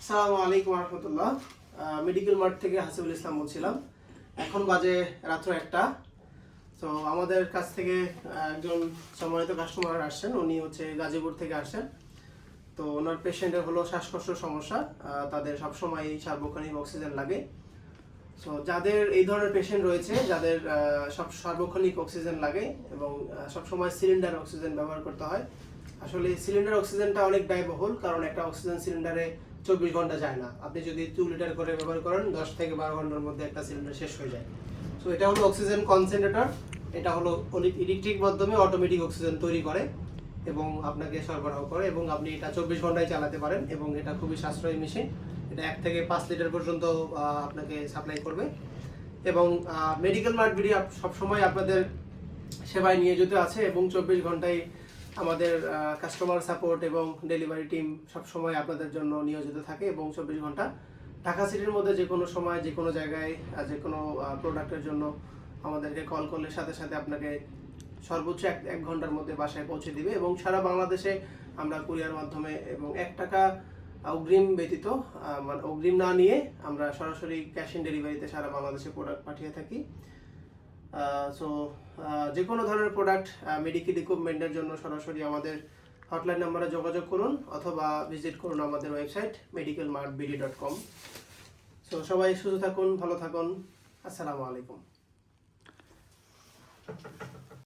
আসসালামু আলাইকুম রহমতুল্লাহ। Medical mart থেকে হাসিবুল ইসলাম বলছিলাম। এখন বাজে রাত্র 1টা। তো আমাদের কাছ থেকে একজন সম্মানিত কাস্টমার আসছেন, উনি হচ্ছে গাজীপুর থেকে আসছেন। তো ওনার পেশেন্টের হলো শ্বাসকষ্টের সমস্যা, তাদের সবসময় সার্বক্ষণিক অক্সিজেন লাগে। সো যাদের এই ধরনের পেশেন্ট রয়েছে, যাদের সব সার্বক্ষণিক অক্সিজেন লাগে এবং সবসময় সিলিন্ডার অক্সিজেন ব্যবহার করতে হয়। আসলে সিলিন্ডার অক্সিজেনটা অনেক ব্যয়বহুল, কারণ একটা অক্সিজেন সিলিন্ডারে 24 ঘন্টা যায় না। আপনি যদি 2 লিটার করে ব্যবহার করেন 10 থেকে 12 ঘন্টার মধ্যে একটা সিলিন্ডার শেষ হয়ে যায়। সো এটা হলো অক্সিজেন কনসেন্ট্রেটর। এটা হলো ইলেকট্রিক মাধ্যমে অটোমেটিক অক্সিজেন তৈরি করে এবং আপনাকে সরবরাহ করে, এবং আপনি এটা 24 ঘন্টায় চালাতে পারেন এবং এটা খুবই সাশ্রয়ী মেশিন। এটা 1 থেকে 5 লিটার পর্যন্ত আপনাকে সাপ্লাই করবে। এবং মেডিকেল মার্ট বিডি সবসময় আপনাদের সেবায় নিয়োজিত আছে এবং 24 ঘন্টায় আমাদের কাস্টমার সাপোর্ট এবং ডেলিভারি টিম সবসময় আপনাদের জন্য নিয়োজিত থাকে এবং 24 ঘন্টা ঢাকা সিটির মধ্যে যে কোনো সময় যে কোনো জায়গায় যে কোনো প্রোডাক্টের জন্য আমাদেরকে কল করলে সাথে সাথে আপনাকে সর্বোচ্চ 1 ঘন্টার মধ্যে বাসায় পৌঁছে দিবে। এবং সারা বাংলাদেশে আমরা কুরিয়ার মাধ্যমে এবং 1 টাকা অগ্রিম ব্যতীত, মানে অগ্রিম না নিয়ে আমরা সরাসরি ক্যাশ অন ডেলিভারিতে সারা বাংলাদেশে প্রোডাক্ট পাঠিয়ে থাকি। সো যে কোনো ধরনের প্রোডাক্ট মেডিকেল ইকুইপমেন্টের জন্য সরাসরি আমাদের হটলাইন নাম্বারে যোগাযোগ করুন অথবা ভিজিট করুন আমাদের ওয়েবসাইট medicalmartbd.com। সো সবাই সুস্থ থাকুন, ভালো থাকুন। আসসালামু আলাইকুম।